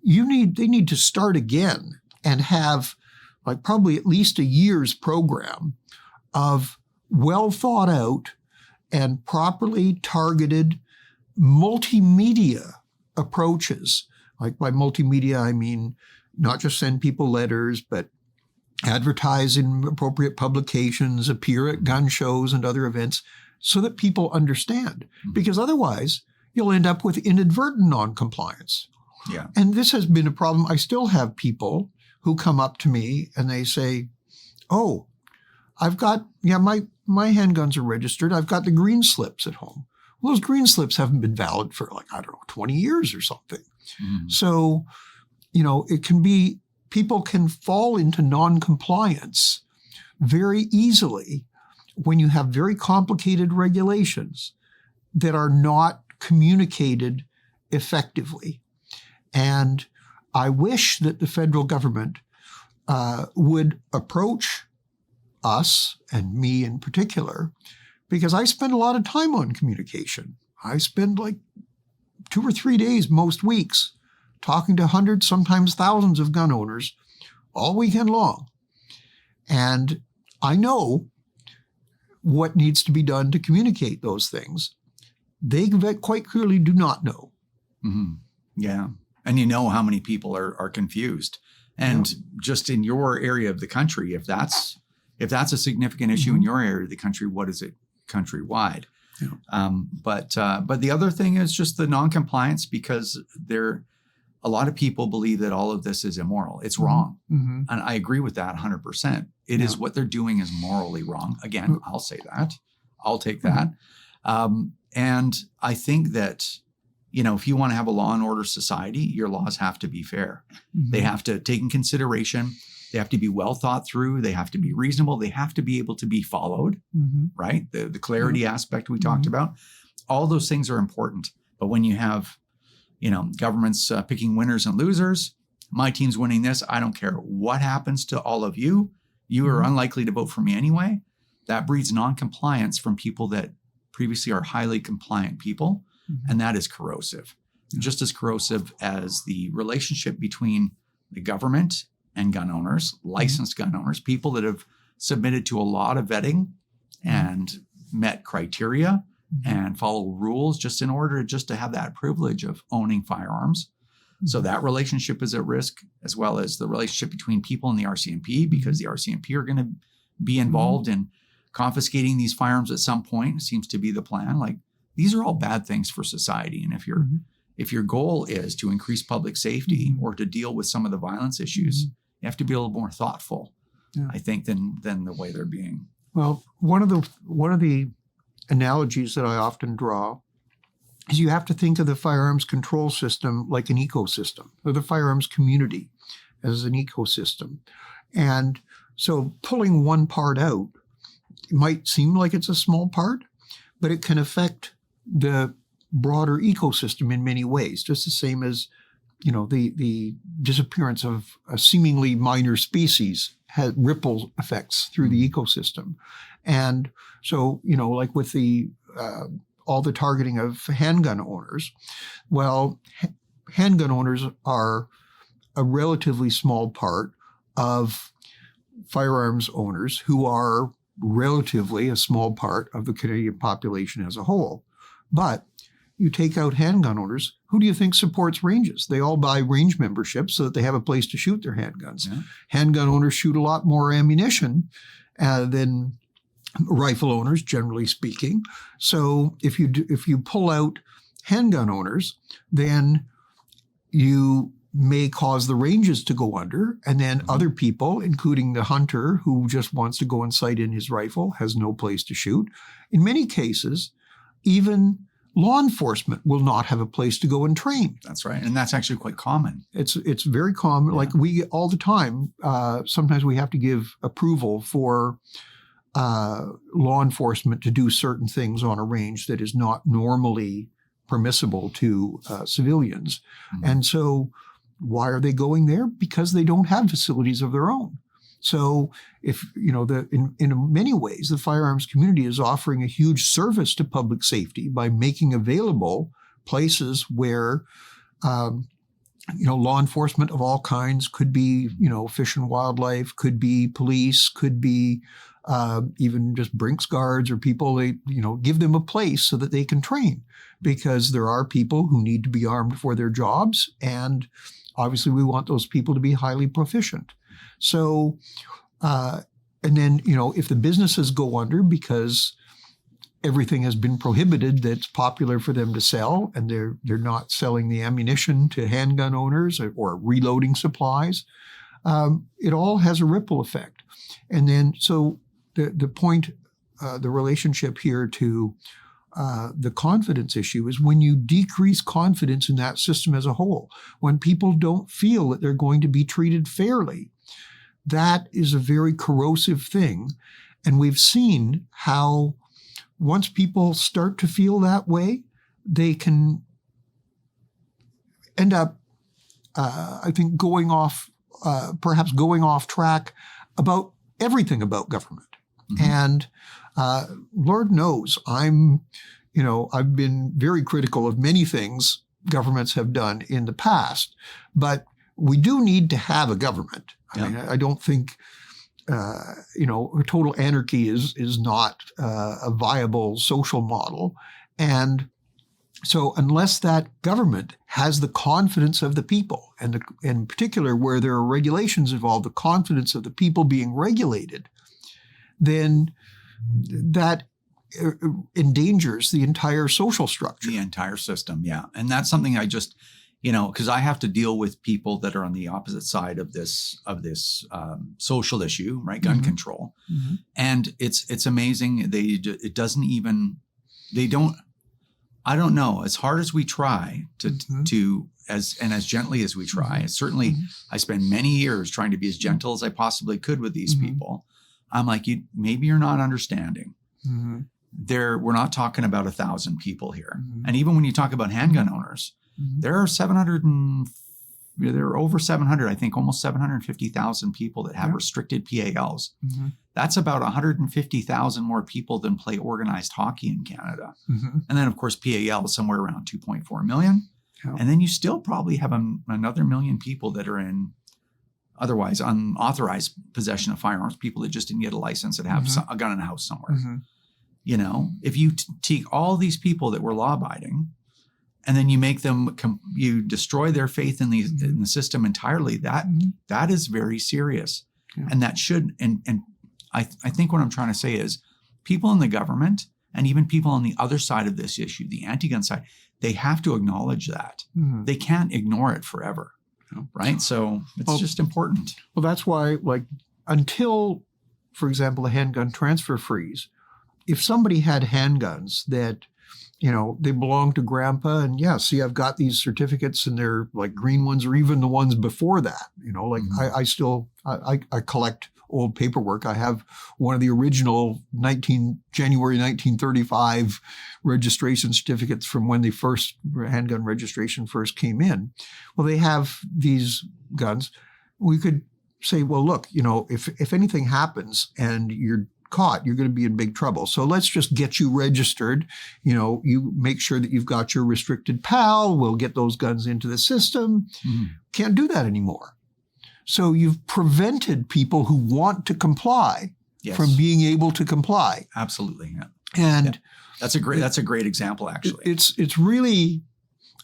they need to start again and have probably at least a year's program of well thought out and properly targeted multimedia approaches. By multimedia, I mean not just send people letters, but advertise in appropriate publications, appear at gun shows and other events so that people understand. Because otherwise, you'll end up with inadvertent noncompliance. Yeah. And this has been a problem. I still have people who come up to me and they say, oh, I've got, my handguns are registered. I've got the green slips at home. Well, those green slips haven't been valid for 20 years or something. Mm-hmm. So, it can be, people can fall into noncompliance very easily when you have very complicated regulations that are not communicated effectively. And I wish that the federal government would approach us, and me in particular, because I spend a lot of time on communication. I spend 2 or 3 days most weeks talking to hundreds, sometimes thousands of gun owners all weekend long. And I know what needs to be done to communicate those things. They quite clearly do not know. Mm-hmm. Yeah. And how many people are confused. And just in your area of the country, if that's a significant issue in your area of the country, what is it countrywide? Yeah. But the other thing is just the noncompliance, because a lot of people believe that all of this is immoral. It's wrong. Mm-hmm. And I agree with that 100%. It is what they're doing is morally wrong. Again, I'll say that. I'll take that. And I think that, if you want to have a law and order society, your laws have to be fair. Mm-hmm. They have to take in consideration. They have to be well thought through. They have to be reasonable. They have to be able to be followed, right? The clarity aspect we talked about. All those things are important. But when you have, governments picking winners and losers, my team's winning this. I don't care what happens to all of you. You are unlikely to vote for me anyway. That breeds non-compliance from people that previously are highly compliant people. And that is corrosive, just as corrosive as the relationship between the government and gun owners, licensed gun owners, people that have submitted to a lot of vetting and met criteria and follow rules just in order to have that privilege of owning firearms. So that relationship is at risk, as well as the relationship between people and the RCMP, because the RCMP are going to be involved in confiscating these firearms at some point. It seems to be the plan. These are all bad things for society. And if your goal is to increase public safety or to deal with some of the violence issues, you have to be a little more thoughtful, I think, than the way they're being. Well, one of the analogies that I often draw is you have to think of the firearms control system like an ecosystem, or the firearms community as an ecosystem. And so pulling one part out, it might seem like it's a small part, but it can affect the broader ecosystem in many ways, just the same as, the disappearance of a seemingly minor species has ripple effects through the ecosystem. And so, like with all the targeting of handgun owners, well, handgun owners are a relatively small part of firearms owners who are relatively a small part of the Canadian population as a whole. But you take out handgun owners, who do you think supports ranges? They all buy range memberships so that they have a place to shoot their handguns. Yeah. Handgun owners shoot a lot more ammunition than rifle owners, generally speaking. So if you pull out handgun owners, then you may cause the ranges to go under, and then other people, including the hunter who just wants to go and sight in his rifle, has no place to shoot. In many cases, even law enforcement will not have a place to go and train. That's right. And that's actually quite common. It's very common. Yeah. Like we all the time, sometimes we have to give approval for law enforcement to do certain things on a range that is not normally permissible to civilians. Mm-hmm. And so why are they going there? Because they don't have facilities of their own. So if, in many ways, the firearms community is offering a huge service to public safety by making available places where, law enforcement of all kinds could be, Fish and Wildlife, could be police, could be even just Brinks guards or people, give them a place so that they can train, because there are people who need to be armed for their jobs. And obviously we want those people to be highly proficient. So, and then, if the businesses go under because everything has been prohibited that's popular for them to sell, and they're not selling the ammunition to handgun owners or reloading supplies, it all has a ripple effect. And then, so the point, the relationship here to the confidence issue is when you decrease confidence in that system as a whole, when people don't feel that they're going to be treated fairly, that is a very corrosive thing. And we've seen how once people start to feel that way, they can end up, I think, perhaps going off track about everything about government. Mm-hmm. And Lord knows I've been very critical of many things governments have done in the past, but we do need to have a government. I mean, I don't think, total anarchy is not a viable social model. And so unless that government has the confidence of the people, and in particular where there are regulations involved, the confidence of the people being regulated, then that endangers the entire social structure. The entire system, yeah. And that's something I just, because I have to deal with people that are on the opposite side of this social issue, right? Gun mm-hmm. control. Mm-hmm. And it's amazing. I don't know, as hard as we try to as gently as we try, mm-hmm. certainly mm-hmm. I spend many years trying to be as gentle as I possibly could with these mm-hmm. people. I'm like, maybe you're not understanding. Mm-hmm. We're not talking about 1,000 people here. Mm-hmm. And even when you talk about handgun owners, mm-hmm. there are over 700, I think almost 750,000 people that have restricted PALs. Mm-hmm. That's about 150,000 more people than play organized hockey in Canada. Mm-hmm. And then, of course, PAL is somewhere around 2.4 million. Yeah. And then you still probably have another million people that are in otherwise unauthorized possession of firearms, people that just didn't get a license that have mm-hmm. a gun in a house somewhere. Mm-hmm. If you take all these people that were law-abiding and then you make them, you destroy their faith in the system entirely, that is very serious. Yeah. And that should, and I think what I'm trying to say is people in the government and even people on the other side of this issue, the anti-gun side, they have to acknowledge that. Mm-hmm. They can't ignore it forever. Right. So it's just important. Well, that's why, until, for example, the handgun transfer freeze, if somebody had handguns that, they belong to grandpa and I've got these certificates and they're like green ones or even the ones before that, mm-hmm. I collect old paperwork. I have one of the original January 1935 registration certificates from when the first handgun registration first came in. Well, they have these guns. We could say, well, look, if anything happens and you're caught, you're going to be in big trouble. So let's just get you registered. You make sure that you've got your restricted PAL. We'll get those guns into the system. Mm-hmm. Can't do that anymore. So you've prevented people who want to comply from being able to comply. Absolutely. Yeah. And that's a great example, actually. It's really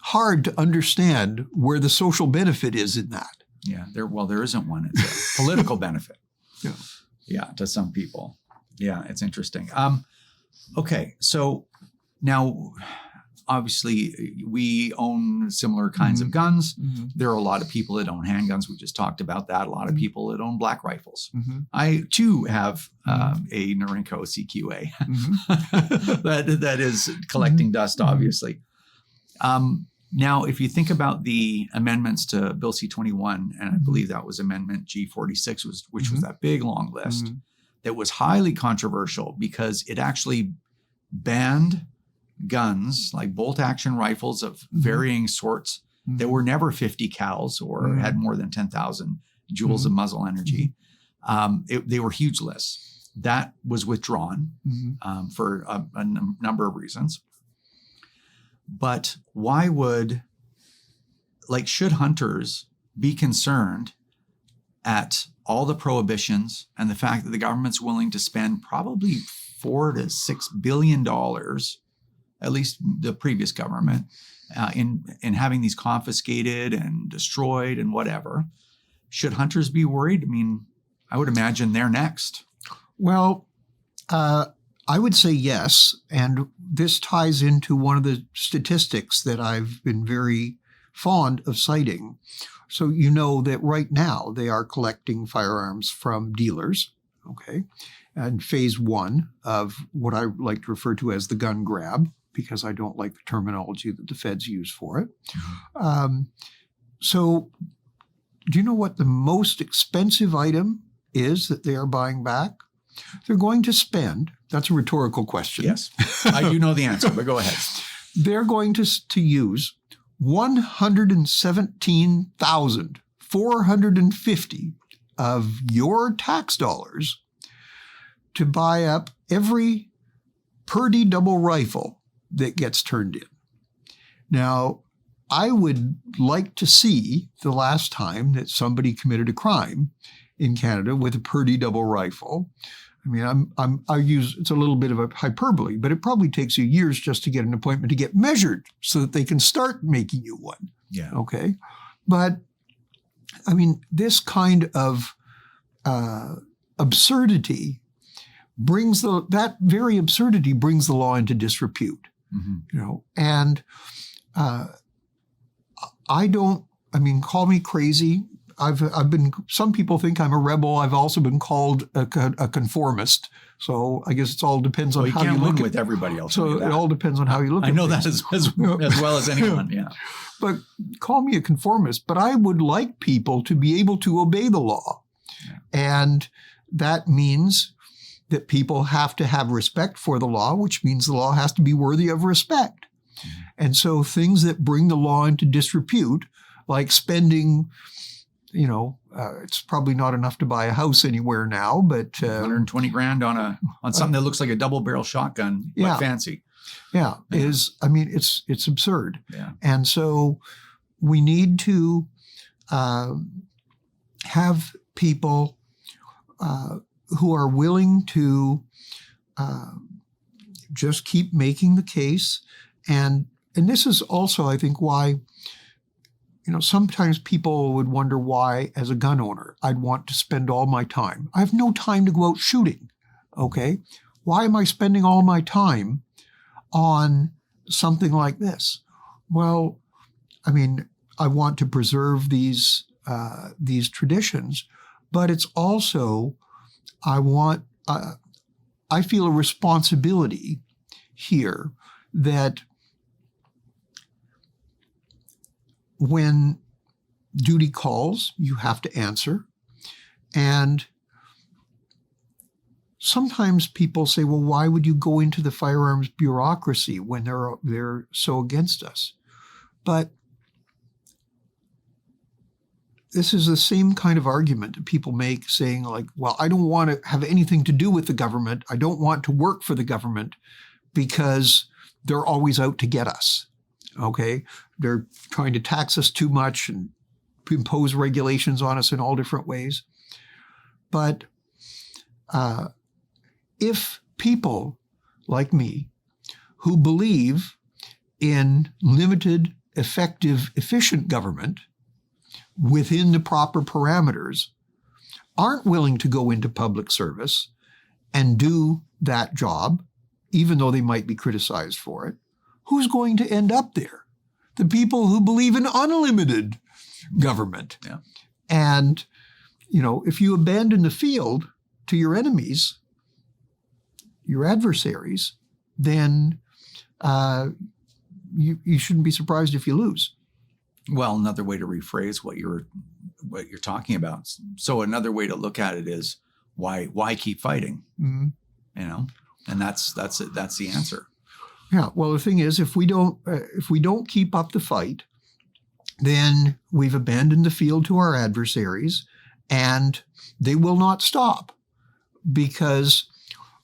hard to understand where the social benefit is in that. Yeah. There isn't one. It's a political benefit. Yeah. Yeah. To some people. Yeah. It's interesting. Okay. So now, obviously, we own similar kinds of guns. Mm-hmm. There are a lot of people that own handguns. We just talked about that. A lot of people that own black rifles. Mm-hmm. I, too, have a 𝐥𝐞𝐠𝐚𝐥 mm-hmm. that is collecting dust, obviously. Now, if you think about the amendments to Bill C-21, and I believe that was Amendment G-46, which was that big, long list, that was highly controversial because it actually banned guns like bolt-action rifles of varying sorts that were never 50 cals or had more than 10,000 joules of muzzle energy. They were huge lists. That was withdrawn for a number of reasons. But why should hunters be concerned at all the prohibitions and the fact that the government's willing to spend probably $4 to $6 billion, at least the previous government, in having these confiscated and destroyed and whatever? Should hunters be worried? I mean, I would imagine they're next. Well, I would say yes. And this ties into one of the statistics that I've been very fond of citing. So you know that right now they are collecting firearms from dealers, okay? And phase one of what I like to refer to as the gun grab, because I don't like the terminology that the feds use for it. So do you know what the most expensive item is that they are buying back? They're going to spend, that's a rhetorical question. Yes, I do know the answer, but go ahead. They're going to use $117,450 of your tax dollars to buy up every Purdy double rifle that gets turned in. Now, I would like to see the last time that somebody committed a crime in Canada with a Purdy double rifle. I mean, it's a little bit of a hyperbole, but it probably takes you years just to get an appointment to get measured so that they can start making you one. Yeah. Okay. But I mean, this kind of absurdity brings that very absurdity brings the law into disrepute. And call me crazy. Some people think I'm a rebel. I've also been called a conformist. So I guess it all depends on how you look with everybody else. So it all depends on how you look at it. I know that as well as anyone, yeah. But call me a conformist, but I would like people to be able to obey the law. Yeah. And that means that people have to have respect for the law, which means the law has to be worthy of respect. And so things that bring the law into disrepute, like spending, it's probably not enough to buy a house anywhere now, but $120,000 on something that looks like a double barrel shotgun, but fancy. Yeah, it's absurd. Yeah. And so we need to have people who are willing to just keep making the case. And this is also, I think, why, sometimes people would wonder why, as a gun owner, I'd want to spend all my time. I have no time to go out shooting, okay? Why am I spending all my time on something like this? Well, I mean, I want to preserve these traditions, but it's also, I feel a responsibility here that when duty calls, you have to answer. And sometimes people say, well, why would you go into the firearms bureaucracy when they're so against us? But this is the same kind of argument that people make, saying like, well, I don't want to have anything to do with the government. I don't want to work for the government because they're always out to get us. Okay? They're trying to tax us too much and impose regulations on us in all different ways. But if people like me who believe in limited, effective, efficient government within the proper parameters aren't willing to go into public service and do that job, even though they might be criticized for it, who's going to end up there? The people who believe in unlimited government. Yeah. And, if you abandon the field to your enemies, your adversaries, then you shouldn't be surprised if you lose. Well, another way to rephrase what you're talking about. So another way to look at it is why keep fighting? Mm-hmm. And that's the answer. Yeah. Well, the thing is, if we don't keep up the fight, then we've abandoned the field to our adversaries, and they will not stop. Because,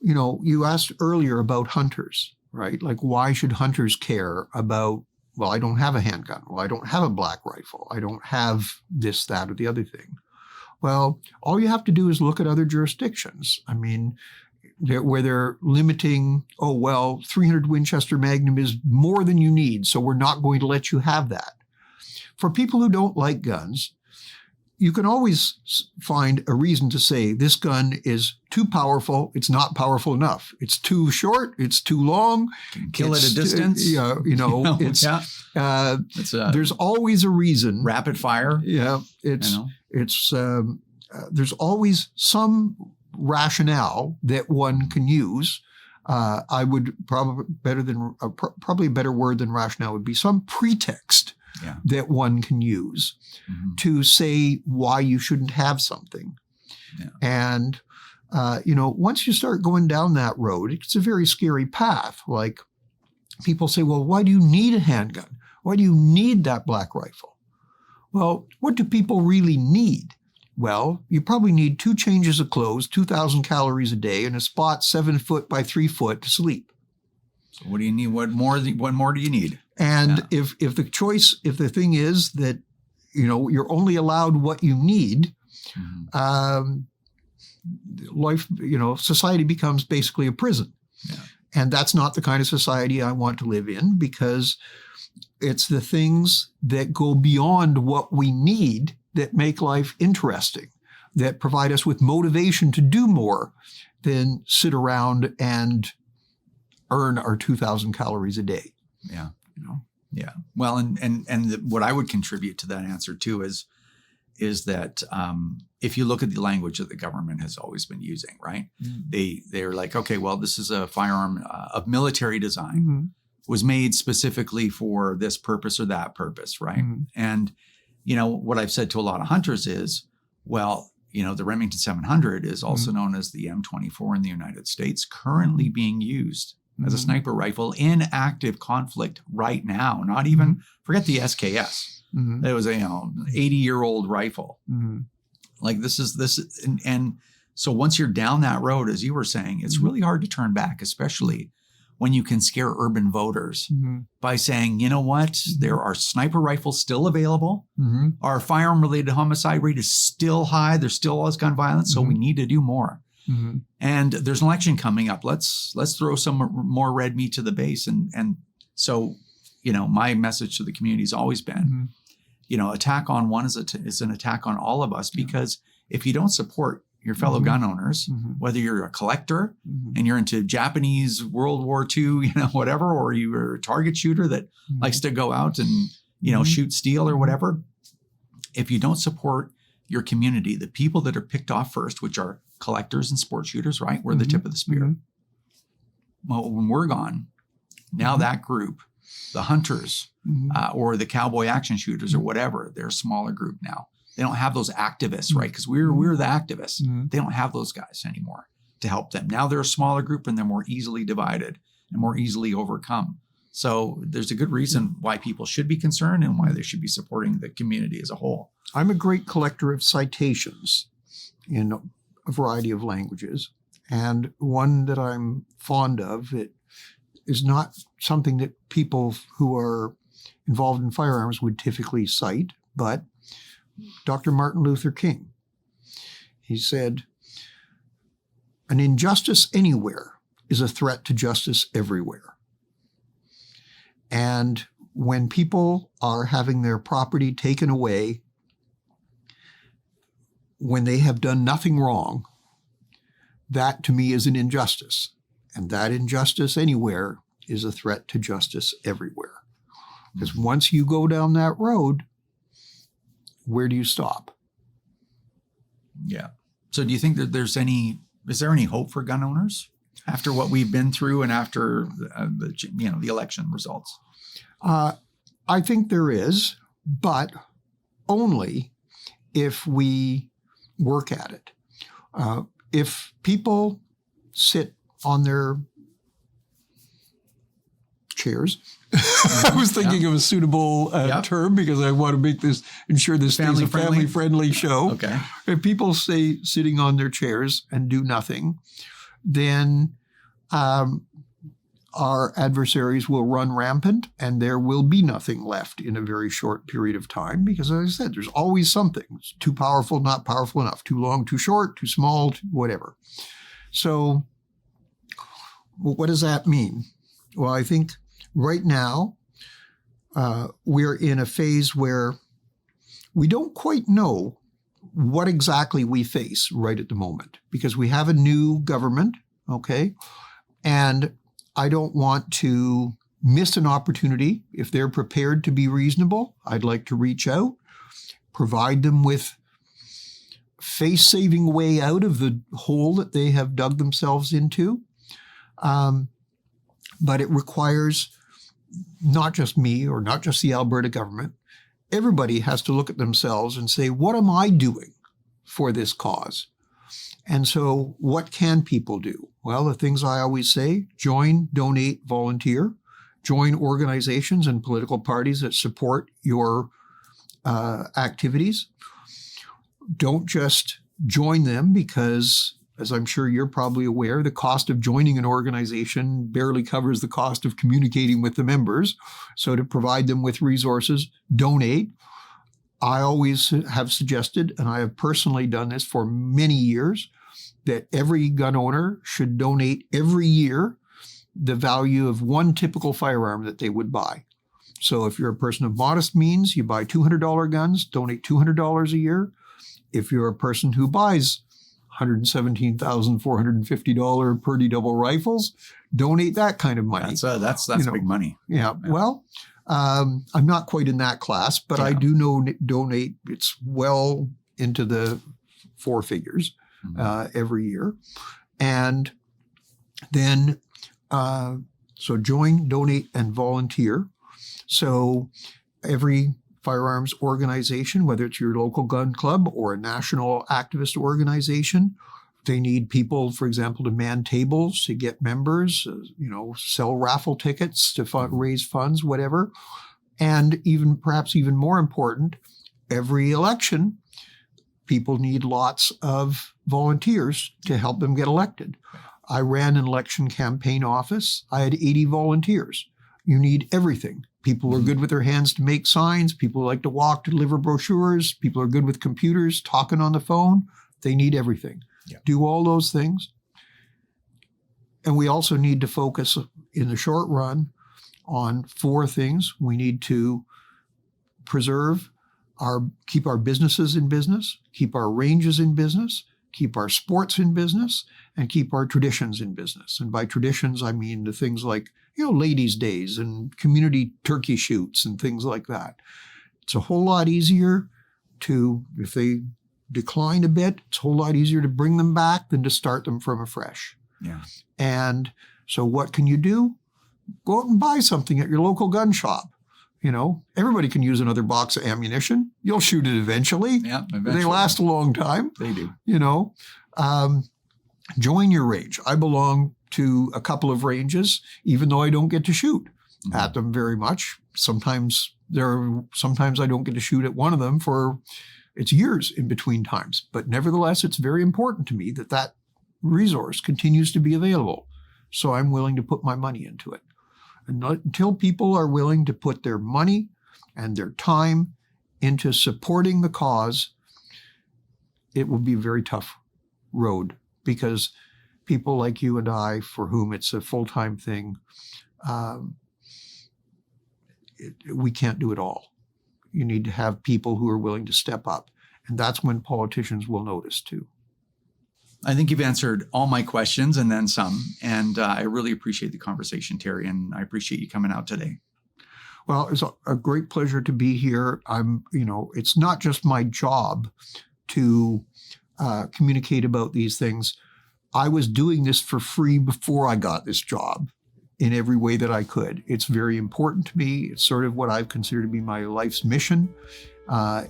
you asked earlier about hunters, right? Like, why should hunters care about, well, I don't have a handgun. Well, I don't have a black rifle. I don't have this, that, or the other thing. Well, all you have to do is look at other jurisdictions. I mean, where they're limiting, 300 Winchester Magnum is more than you need, so we're not going to let you have that. For people who don't like guns, you can always find a reason to say this gun is too powerful. It's not powerful enough. It's too short. It's too long. Can kill at a distance. There's always a reason. Rapid fire. Yeah. There's always some rationale that one can use. I would probably a better word than rationale would be some pretext. Yeah. That one can use to say why you shouldn't have something. Yeah. And, once you start going down that road, it's a very scary path. Like, people say, well, why do you need a handgun? Why do you need that black rifle? Well, what do people really need? Well, you probably need 2 changes of clothes, 2,000 calories a day, and a spot 7 foot by 3 foot to sleep. So what do you need? What more do you need? And if the thing is that, you're only allowed what you need, life, society becomes basically a prison. Yeah. And that's not the kind of society I want to live in, because it's the things that go beyond what we need that make life interesting, that provide us with motivation to do more than sit around and earn our 2,000 calories a day. Yeah. Yeah. Well, and what I would contribute to that answer too is that if you look at the language that the government has always been using, right? Mm-hmm. They're like, okay, well, this is a firearm of military design, was made specifically for this purpose or that purpose, right? Mm-hmm. And what I've said to a lot of hunters is, well, the Remington 700 is also known as the M24 in the United States, currently being used as a sniper rifle in active conflict right now. Not even, forget the SKS. It was a 80-year-old rifle. Like this, and so once you're down that road, as you were saying, it's really hard to turn back, especially when you can scare urban voters by saying, you know what, there are sniper rifles still available. Our firearm-related homicide rate is still high. There's still all this gun violence, so we need to do more. And there's an election coming up. Let's throw some more red meat to the base. And so, my message to the community has always been, attack on one is an attack on all of us, because if you don't support your fellow gun owners, whether you're a collector and you're into Japanese World War II, whatever, or you're a target shooter that likes to go out and, shoot steel or whatever, if you don't support your community, the people that are picked off first, which are collectors and sport shooters, right? We're the tip of the spear. Well, when we're gone, now that group, the hunters or the cowboy action shooters or whatever, they're a smaller group now. They don't have those activists, right? Because we're the activists. They don't have those guys anymore. to help them. Now they're a smaller group and they're more easily divided and more easily overcome. So there's a good reason why people should be concerned and why they should be supporting the community as a whole. I'm a great collector of citations in a variety of languages. And one that I'm fond of, it is not something that people who are involved in firearms would typically cite, but Dr. Martin Luther King. He said, "An injustice anywhere is a threat to justice everywhere." And when people are having their property taken away, when they have done nothing wrong, that to me is an injustice. And that injustice anywhere is a threat to justice everywhere. Because once you go down that road, where do you stop? Yeah. So do you think that is there any hope for gun owners after what we've been through and after the election results? I think there is, but only if we work at it. If people sit on their chairs, I was thinking of a suitable term because I want to ensure this stays a family-friendly show. Okay. If people stay sitting on their chairs and do nothing, then our adversaries will run rampant and there will be nothing left in a very short period of time because, as I said, there's always something. It's too powerful, not powerful enough, too long, too short, too small, whatever. So what does that mean? Well, I think right now we're in a phase where we don't quite know what exactly we face right at the moment because we have a new government, okay? And I don't want to miss an opportunity. If they're prepared to be reasonable, I'd like to reach out, provide them with face-saving way out of the hole that they have dug themselves into. But it requires not just me or not just the Alberta government. Everybody has to look at themselves and say, what am I doing for this cause? And so what can people do? Well, the things I always say, join, donate, volunteer, join organizations and political parties that support your activities. Don't just join them because, as I'm sure you're probably aware, the cost of joining an organization barely covers the cost of communicating with the members. So to provide them with resources, donate. I always have suggested, and I have personally done this for many years, that every gun owner should donate every year the value of one typical firearm that they would buy. So if you're a person of modest means, you buy $200 guns, donate $200 a year. If you're a person who buys $117,450 Purdy double rifles, donate that kind of money. That's big money. Yeah. Well, I'm not quite in that class, but I do donate. It's well into the four figures every year. And then, so join, donate, and volunteer. So every firearms organization, whether it's your local gun club or a national activist organization, they need people, for example, to man tables, to get members, sell raffle tickets to raise funds, whatever. And perhaps even more important, every election, people need lots of volunteers to help them get elected. I ran an election campaign office. I had 80 volunteers. You need everything. People are good with their hands to make signs. People like to walk to deliver brochures. People are good with computers, talking on the phone. They need everything. Yeah. Do all those things. And we also need to focus in the short run on four things. We need to keep our businesses in business, keep our ranges in business, keep our sports in business, and keep our traditions in business. And by traditions, I mean the things like, ladies' days and community turkey shoots and things like that. It's a whole lot easier if they decline a bit, it's a whole lot easier to bring them back than to start them from afresh. Yeah. And so what can you do? Go out and buy something at your local gun shop. Everybody can use another box of ammunition. You'll shoot it eventually. Yeah, They last a long time. They do. join your range. I belong to a couple of ranges, even though I don't get to shoot at them very much. Sometimes I don't get to shoot at one of them for it's years in between times. But nevertheless, it's very important to me that that resource continues to be available. So I'm willing to put my money into it. And until people are willing to put their money and their time into supporting the cause, it will be a very tough road, because people like you and I, for whom it's a full-time thing, we can't do it all. You need to have people who are willing to step up. And that's when politicians will notice too. I think you've answered all my questions and then some. And I really appreciate the conversation, Teri, and I appreciate you coming out today. Well, it's a great pleasure to be here. It's not just my job to communicate about these things. I was doing this for free before I got this job in every way that I could. It's very important to me. It's sort of what I've considered to be my life's mission,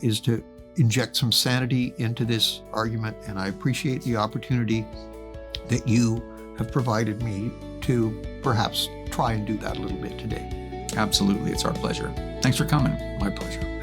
is to inject some sanity into this argument. And I appreciate the opportunity that you have provided me to perhaps try and do that a little bit today. Absolutely. It's our pleasure. Thanks for coming. My pleasure.